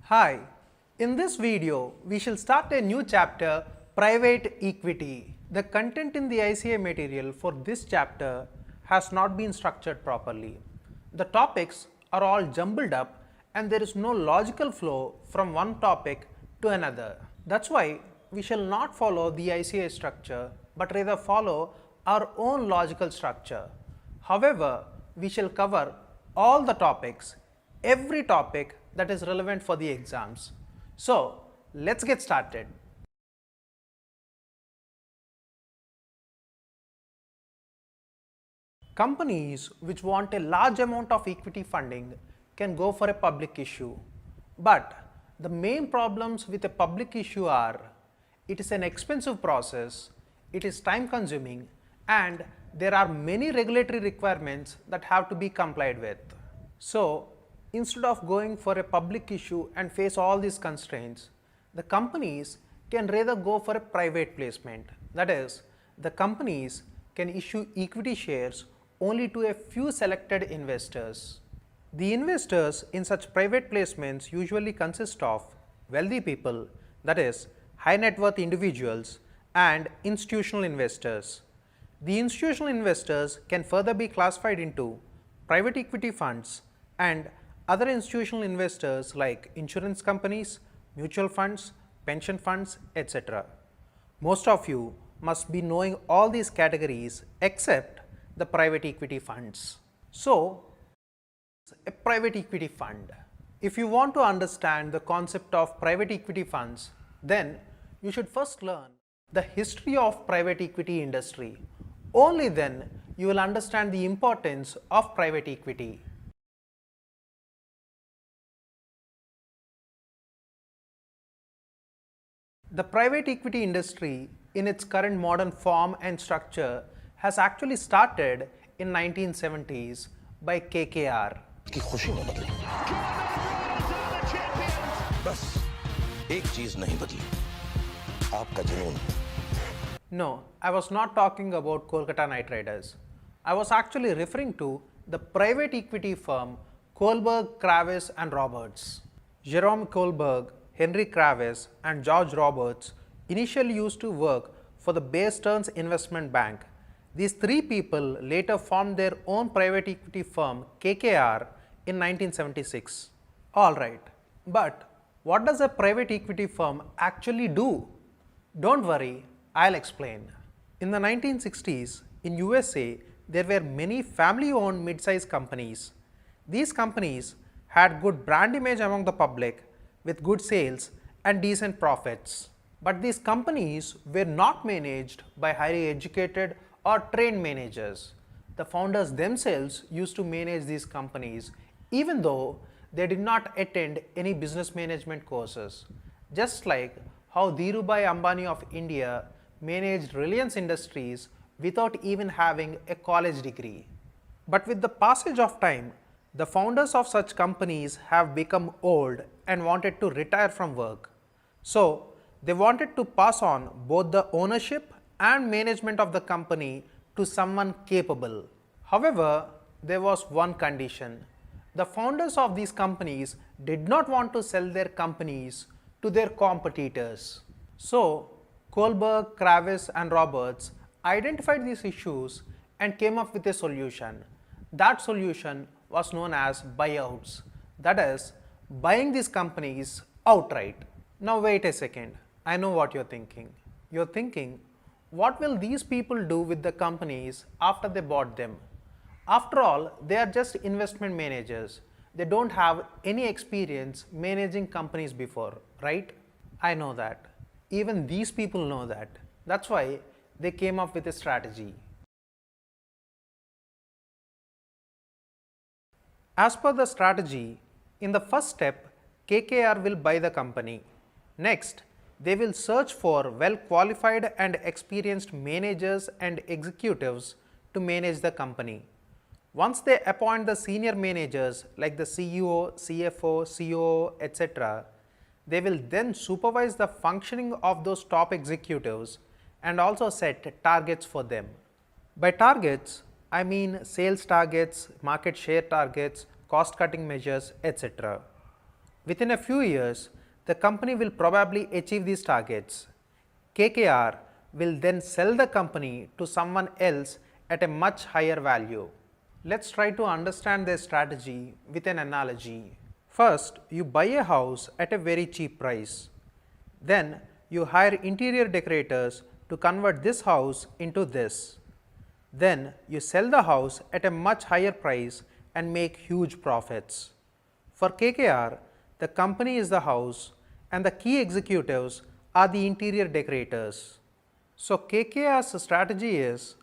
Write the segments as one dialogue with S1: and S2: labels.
S1: Hi, in this video we shall start a new chapter, Private Equity. The content in the ICA material for this chapter has not been structured properly. The topics are all jumbled up and there is no logical flow from one topic to another. That's why we shall not follow the ICA structure but rather follow our own logical structure. However, we shall cover all the topics, every topic that is relevant for the exams. So, let's get started. Companies which want a large amount of equity funding can go for a public issue. But the main problems with a public issue are it is an expensive process, it is time consuming, and there are many regulatory requirements that have to be complied with. So, instead of going for a public issue and face all these constraints, the companies can rather go for a private placement. That is, the companies can issue equity shares only to a few selected investors. The investors in such private placements usually consist of wealthy people, that is, high net worth individuals, and institutional investors. The institutional investors can further be classified into private equity funds and other institutional investors like insurance companies, mutual funds, pension funds, etc. Most of you must be knowing all these categories except the private equity funds. So, a private equity fund. If you want to understand the concept of private equity funds, then you should first learn the history of private equity industry. Only then you will understand the importance of private equity. The private equity industry in its current modern form and structure has actually started in 1970s by KKR.
S2: की खुशी में बदली बस एक चीज नहीं बदली आपका जुनून.
S1: No, I was not talking about Kolkata Knight Riders. I was actually referring to the private equity firm Kohlberg, Kravis and Roberts. Jerome Kohlberg, Henry Kravis and George Roberts initially used to work for the Bear Stearns Investment Bank. These three people later formed their own private equity firm KKR in 1976. Alright, but what does a private equity firm actually do? Don't worry, I'll explain. In the 1960s, in USA, there were many family-owned mid-sized companies. These companies had good brand image among the public with good sales and decent profits. But these companies were not managed by highly educated or trained managers. The founders themselves used to manage these companies even though they did not attend any business management courses. Just like how Dhirubhai Ambani of India managed Reliance Industries without even having a college degree. But with the passage of time, the founders of such companies have become old and wanted to retire from work. So, they wanted to pass on both the ownership and management of the company to someone capable. However, there was one condition. The founders of these companies did not want to sell their companies to their competitors. So, Kohlberg, Kravis and Roberts identified these issues and came up with a solution. That solution was known as buyouts, that is, buying these companies outright. Now wait a second, I know what you're thinking. You're thinking, what will these people do with the companies after they bought them? After all, they are just investment managers. They don't have any experience managing companies before, right? I know that. Even these people know that. That's why they came up with a strategy. As per the strategy, in the first step, KKR will buy the company. Next, they will search for well-qualified and experienced managers and executives to manage the company. Once they appoint the senior managers like the CEO, CFO, COO, etc., they will then supervise the functioning of those top executives and also set targets for them. By targets, I mean sales targets, market share targets, cost cutting measures, etc. Within a few years, the company will probably achieve these targets. KKR will then sell the company to someone else at a much higher value. Let's try to understand their strategy with an analogy. First, you buy a house at a very cheap price. Then, you hire interior decorators to convert this house into this. Then, you sell the house at a much higher price and make huge profits. For KKR, the company is the house and the key executives are the interior decorators. So, KKR's strategy is,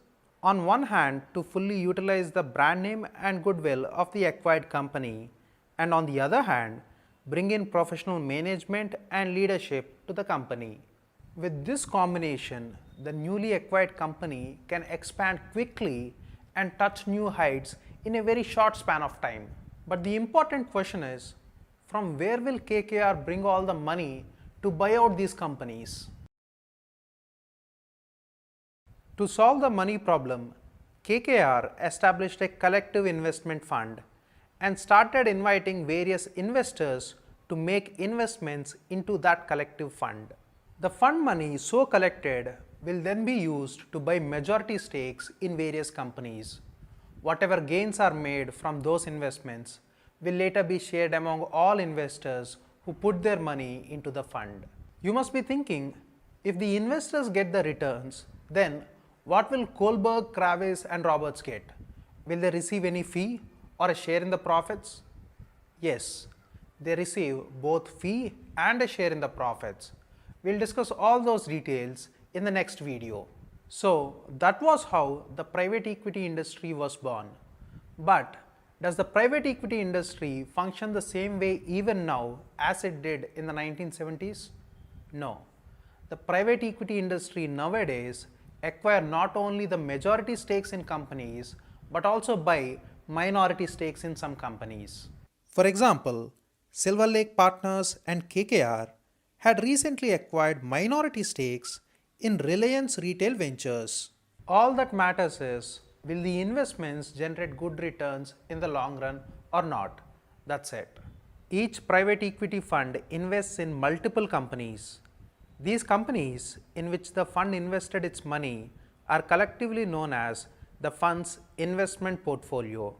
S1: on one hand, to fully utilize the brand name and goodwill of the acquired company, and on the other hand, bring in professional management and leadership to the company. With this combination, the newly acquired company can expand quickly and touch new heights in a very short span of time. But the important question is, from where will KKR bring all the money to buy out these companies? To solve the money problem, KKR established a collective investment fund and started inviting various investors to make investments into that collective fund. The fund money so collected will then be used to buy majority stakes in various companies. Whatever gains are made from those investments will later be shared among all investors who put their money into the fund. You must be thinking, if the investors get the returns, then what will Kohlberg, Kravis and Roberts get? Will they receive any fee or a share in the profits? Yes, they receive both fee and a share in the profits. We'll discuss all those details in the next video. So that was how the private equity industry was born. But does the private equity industry function the same way even now as it did in the 1970s? No. The private equity industry nowadays acquire not only the majority stakes in companies but also buy minority stakes in some companies. For example, Silver Lake Partners and KKR had recently acquired minority stakes in Reliance Retail Ventures. All that matters is, will the investments generate good returns in the long run or not? That's it. Each private equity fund invests in multiple companies. These companies in which the fund invested its money are collectively known as the fund's investment portfolio.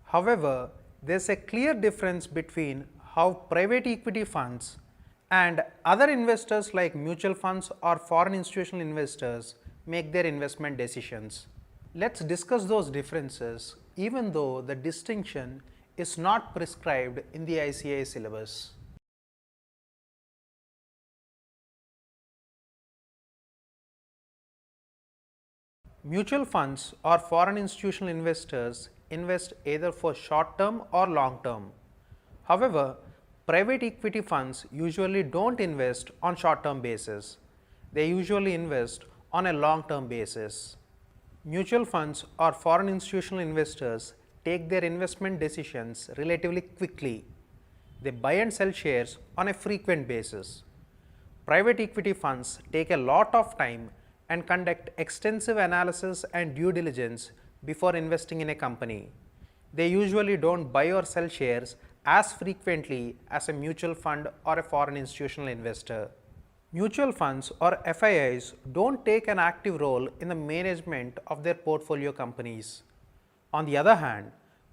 S1: However, there's a clear difference between how private equity funds and other investors like mutual funds or foreign institutional investors make their investment decisions. Let's discuss those differences, even though the distinction is not prescribed in the ICAI syllabus. Mutual funds or foreign institutional investors invest either for short term or long term. However, private equity funds usually don't invest on short term basis. They usually invest on a long term basis. Mutual funds or foreign institutional investors take their investment decisions relatively quickly. They buy and sell shares on a frequent basis. Private equity funds take a lot of time and conduct extensive analysis and due diligence before investing in a company. They usually don't buy or sell shares as frequently as a mutual fund or a foreign institutional investor. Mutual funds or FIIs don't take an active role in the management of their portfolio companies. On the other hand,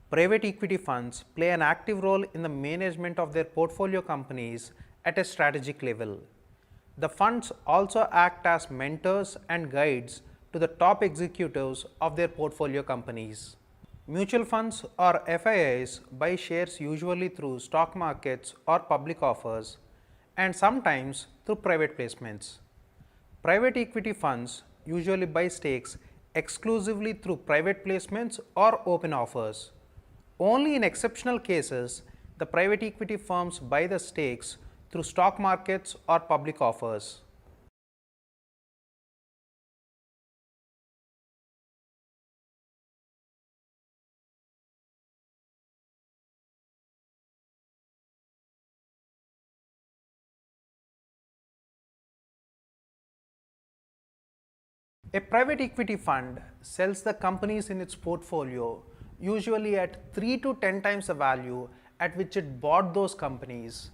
S1: private equity funds play an active role in the management of their portfolio companies at a strategic level. The funds also act as mentors and guides to the top executives of their portfolio companies. Mutual funds or FIIs buy shares usually through stock markets or public offers and sometimes through private placements. Private equity funds usually buy stakes exclusively through private placements or open offers. Only in exceptional cases, the private equity firms buy the stakes through stock markets or public offers. A private equity fund sells the companies in its portfolio usually at 3 to 10 times the value at which it bought those companies.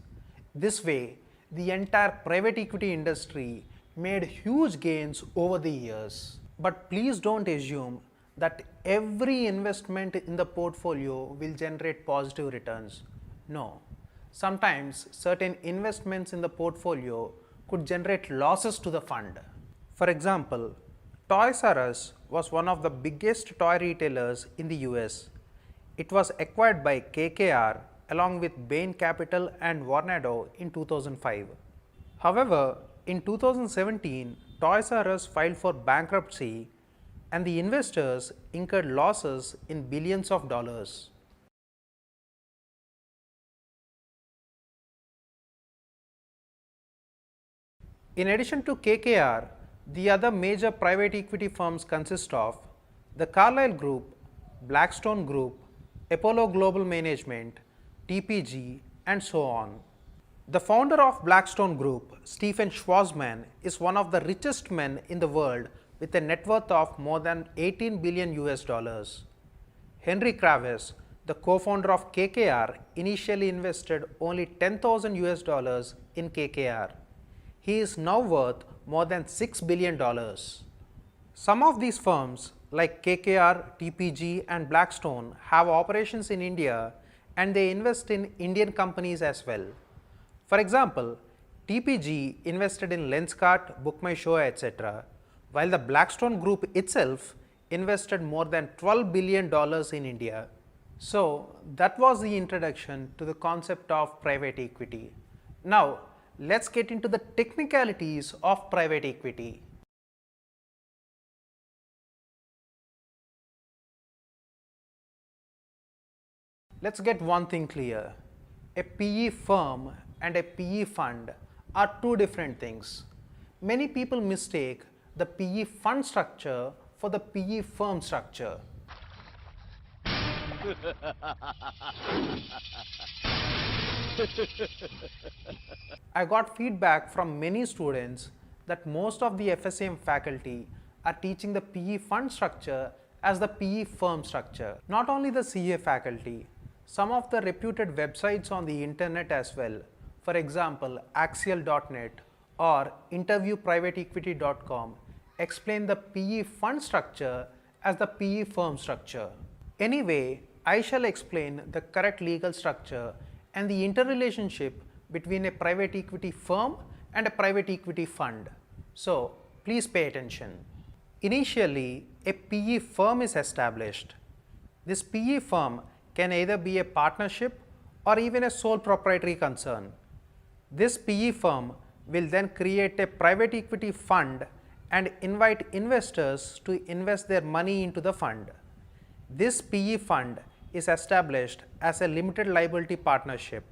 S1: This way, the entire private equity industry made huge gains over the years. But please don't assume that every investment in the portfolio will generate positive returns. No. Sometimes certain investments in the portfolio could generate losses to the fund. For example, Toys R Us was one of the biggest toy retailers in the US. It was acquired by KKR along with Bain Capital and Vornado in 2005. However, in 2017, Toys R Us filed for bankruptcy and the investors incurred losses in billions of dollars. In addition to KKR, the other major private equity firms consist of the Carlyle Group, Blackstone Group, Apollo Global Management, TPG, and so on. The founder of Blackstone Group, Stephen Schwarzman, is one of the richest men in the world with a net worth of more than 18 billion US dollars. Henry Kravis, the co-founder of KKR, initially invested only 10,000 US dollars in KKR. He is now worth more than $6 billion. Some of these firms like KKR, TPG and Blackstone have operations in India and they invest in Indian companies as well. For example, TPG invested in Lenskart, BookMyShow, etc., while the Blackstone Group itself invested more than $12 billion in India. So, that was the introduction to the concept of private equity. Now, let's get into the technicalities of private equity. Let's get one thing clear. A PE firm and a PE fund are two different things. Many people mistake the PE fund structure for the PE firm structure. I got feedback from many students that most of the FSAM faculty are teaching the PE fund structure as the PE firm structure. Not only the CA faculty, some of the reputed websites on the internet as well, for example Axial.net or interviewprivateequity.com, explain the PE fund structure as the PE firm structure. Anyway, I shall explain the correct legal structure and the interrelationship between a private equity firm and a private equity fund. So, please pay attention. Initially, a PE firm is established. This PE firm can either be a partnership or even a sole proprietary concern. This PE firm will then create a private equity fund and invite investors to invest their money into the fund. This PE fund is established as a limited liability partnership.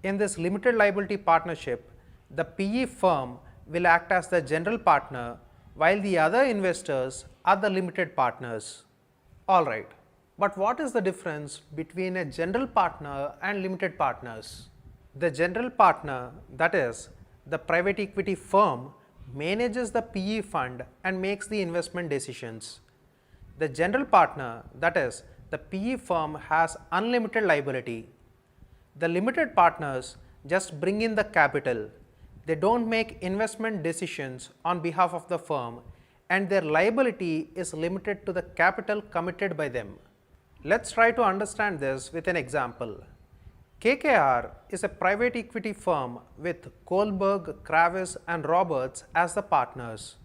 S1: In this limited liability partnership, the PE firm will act as the general partner while the other investors are the limited partners. Alright, but what is the difference between a general partner and limited partners? The general partner, that is, the private equity firm, manages the PE fund and makes the investment decisions. The general partner, that is, the PE firm, has unlimited liability. The limited partners just bring in the capital. They don't make investment decisions on behalf of the firm and their liability is limited to the capital committed by them. Let's try to understand this with an example. KKR is a private equity firm with Kohlberg, Kravis and Roberts as the partners.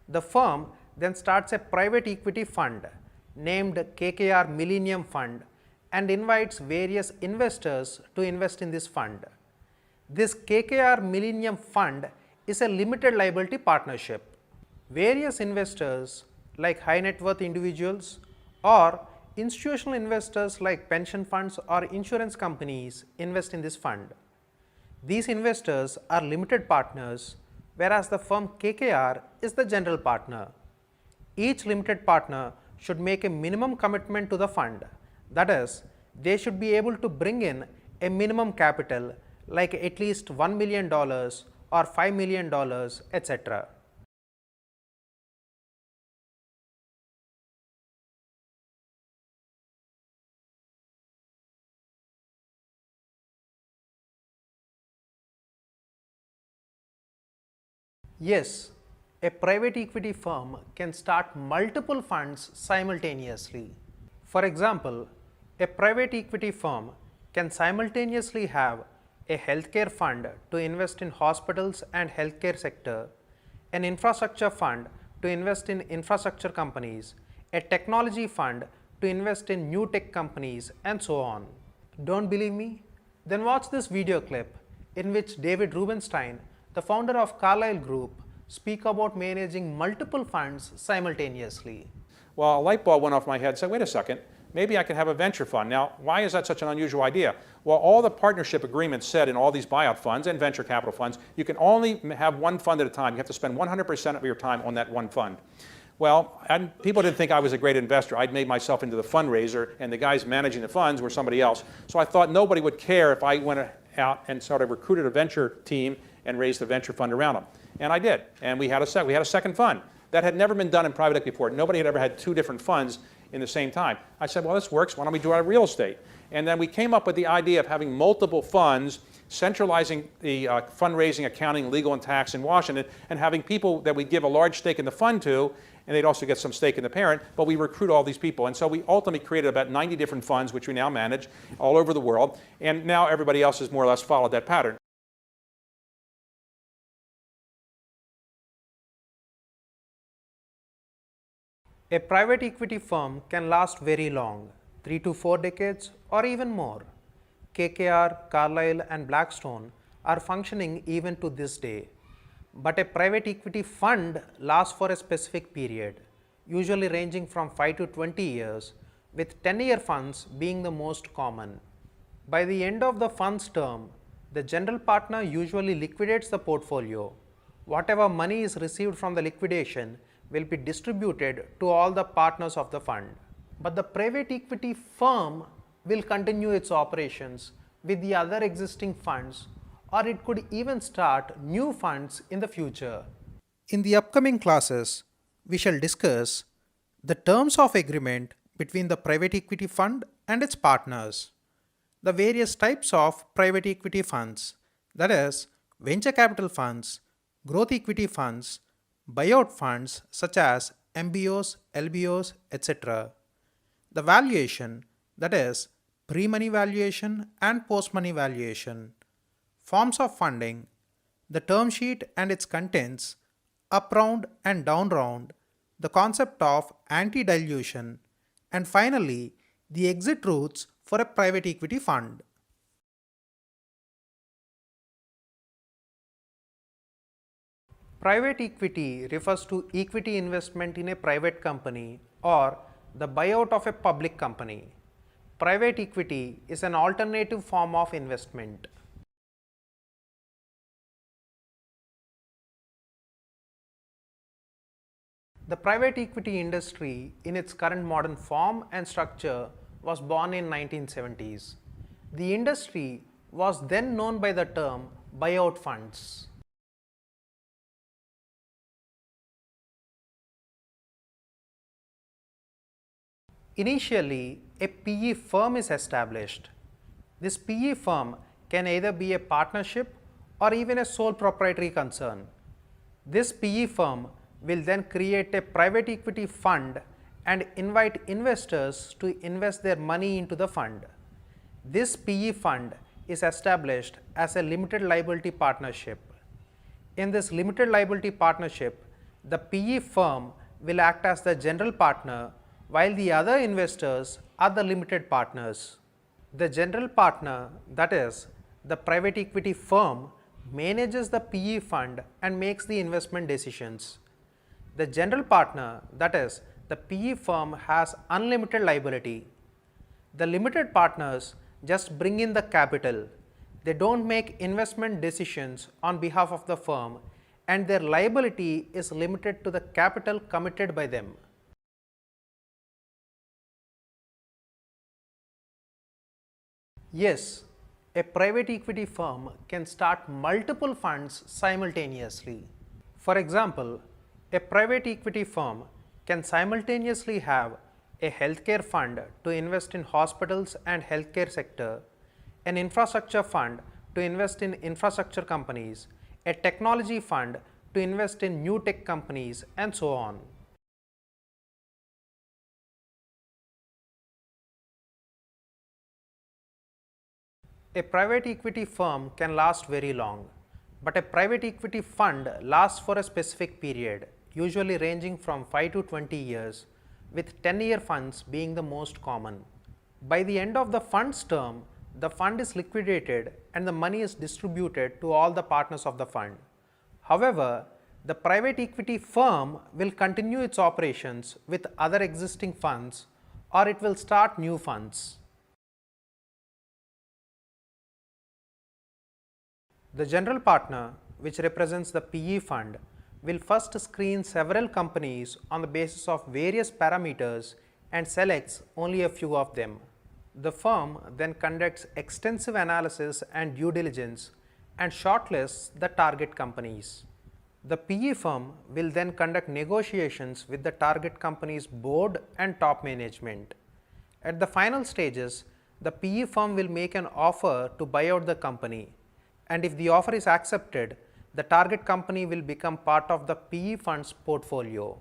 S1: The firm then starts a private equity fund named KKR Millennium Fund and invites various investors to invest in this fund. This KKR Millennium Fund is a limited liability partnership. Various investors like high net worth individuals or institutional investors like pension funds or insurance companies invest in this fund. These investors are limited partners, whereas the firm KKR is the general partner. Each limited partner should make a minimum commitment to the fund. That is, they should be able to bring in a minimum capital like at least $1 million or $5 million, etc. Yes, a private equity firm can start multiple funds simultaneously. For example, a private equity firm can simultaneously have a healthcare fund to invest in hospitals and healthcare sector, an infrastructure fund to invest in infrastructure companies, a technology fund to invest in new tech companies, and so on. Don't believe me? Then watch this video clip in which David Rubenstein, the founder of Carlyle Group, speak about managing multiple funds simultaneously.
S3: Well, a light bulb went off my head and said, wait a second, maybe I can have a venture fund. Now, why is that such an unusual idea? Well, all the partnership agreements said in all these buyout funds and venture capital funds, you can only have one fund at a time. You have to spend 100% of your time on that one fund. Well, people didn't think I was a great investor. I'd made myself into the fundraiser, and the guys managing the funds were somebody else. So I thought nobody would care if I went out and sort of recruited a venture team and raised a venture fund around them. And I did. And we had a second fund. That had never been done in private equity before. Nobody had ever had two different funds in the same time. I said, well, this works. Why don't we do it out of real estate? And then we came up with the idea of having multiple funds, centralizing the fundraising, accounting, legal, and tax in Washington, and having people that we give a large stake in the fund to, and they'd also get some stake in the parent, but we recruit all these people. And so we ultimately created about 90 different funds, which we now manage all over the world, and now everybody else has more or less followed that pattern.
S1: A private equity firm can last very long, 3 to 4 decades or even more. KKR, Carlyle and Blackstone are functioning even to this day. But a private equity fund lasts for a specific period, usually ranging from 5 to 20 years, with 10-year funds being the most common. By the end of the fund's term, the general partner usually liquidates the portfolio. Whatever money is received from the liquidation will be distributed to all the partners of the fund. But the private equity firm will continue its operations with the other existing funds, or it could even start new funds in the future. In the upcoming classes, we shall discuss the terms of agreement between the private equity fund and its partners, the various types of private equity funds, that is, venture capital funds, growth equity funds, buyout funds such as MBOs, LBOs, etc. The valuation, that is, pre-money valuation and post-money valuation, forms of funding, the term sheet and its contents, up round and down round, the concept of anti-dilution, and finally, the exit routes for a private equity fund. Private equity refers to equity investment in a private company or the buyout of a public company. Private equity is an alternative form of investment. The private equity industry in its current modern form and structure was born in 1970s. The industry was then known by the term buyout funds. Initially, a PE firm is established. This PE firm can either be a partnership or even a sole proprietary concern. This PE firm will then create a private equity fund and invite investors to invest their money into the fund. This PE fund is established as a limited liability partnership. In this limited liability partnership, the PE firm will act as the general partner while the other investors are the limited partners. The general partner, that is, the private equity firm, manages the PE fund and makes the investment decisions. The general partner, that is, the PE firm, has unlimited liability. The limited partners just bring in the capital. They don't make investment decisions on behalf of the firm, and their liability is limited to the capital committed by them. Yes, a private equity firm can start multiple funds simultaneously. For example, a private equity firm can simultaneously have a healthcare fund to invest in hospitals and healthcare sector, an infrastructure fund to invest in infrastructure companies, a technology fund to invest in new tech companies, and so on. A private equity firm can last very long, but a private equity fund lasts for a specific period, usually ranging from 5 to 20 years, with 10-year funds being the most common. By the end of the fund's term, the fund is liquidated and the money is distributed to all the partners of the fund. However, the private equity firm will continue its operations with other existing funds, or it will start new funds. The general partner, which represents the PE fund, will first screen several companies on the basis of various parameters and selects only a few of them. The firm then conducts extensive analysis and due diligence and shortlists the target companies. The PE firm will then conduct negotiations with the target company's board and top management. At the final stages, the PE firm will make an offer to buy out the company, and if the offer is accepted, the target company will become part of the PE fund's portfolio.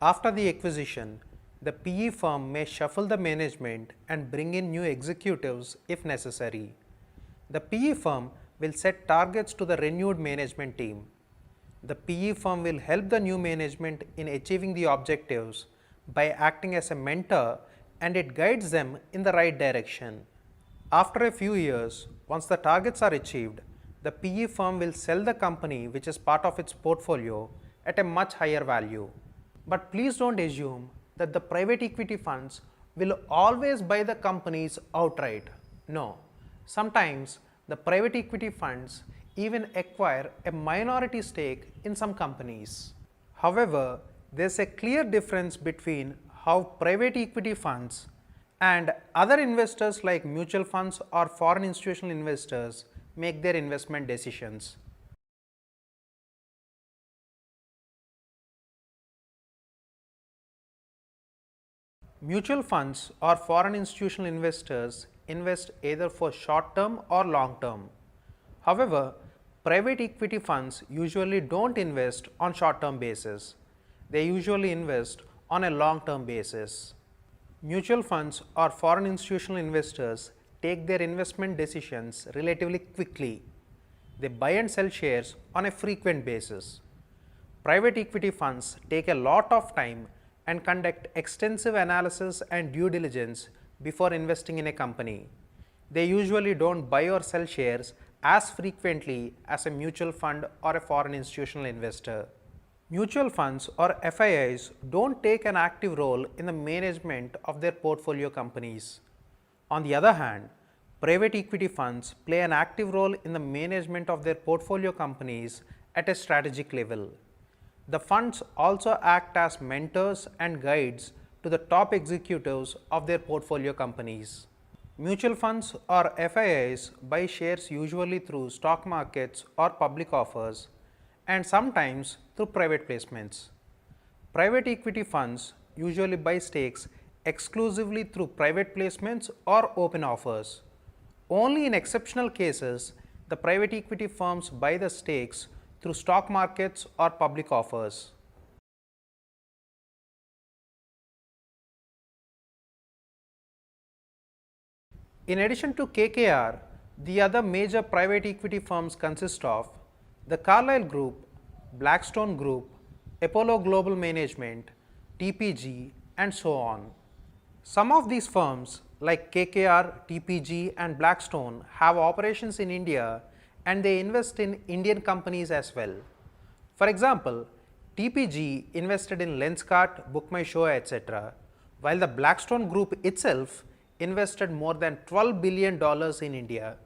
S1: After the acquisition, the PE firm may shuffle the management and bring in new executives if necessary. The PE firm will set targets to the renewed management team. The PE firm will help the new management in achieving the objectives by acting as a mentor, and it guides them in the right direction. After a few years, once the targets are achieved, the PE firm will sell the company which is part of its portfolio at a much higher value. But please don't assume that the private equity funds will always buy the companies outright. No, sometimes the private equity funds even acquire a minority stake in some companies. However, there's a clear difference between how private equity funds and other investors like mutual funds or foreign institutional investors make their investment decisions. Mutual funds or foreign institutional investors invest either for short term or long term. However, private equity funds usually don't invest on short term basis. They usually invest on a long term basis. Mutual funds or foreign institutional investors take their investment decisions relatively quickly. They buy and sell shares on a frequent basis. Private equity funds take a lot of time and conduct extensive analysis and due diligence before investing in a company. They usually don't buy or sell shares as frequently as a mutual fund or a foreign institutional investor. Mutual funds or FIIs don't take an active role in the management of their portfolio companies. On the other hand, private equity funds play an active role in the management of their portfolio companies at a strategic level. The funds also act as mentors and guides to the top executives of their portfolio companies. Mutual funds or FIIs buy shares usually through stock markets or public offers, and sometimes through private placements. Private equity funds usually buy stakes exclusively through private placements or open offers. Only in exceptional cases, the private equity firms buy the stakes through stock markets or public offers. In addition to KKR, the other major private equity firms consist of the Carlyle Group, Blackstone Group, Apollo Global Management, TPG, and so on. Some of these firms like KKR, TPG, and Blackstone have operations in India, and they invest in Indian companies as well. For example, TPG invested in Lenskart, BookMyShow, etc., while the Blackstone Group itself invested more than $12 billion in India.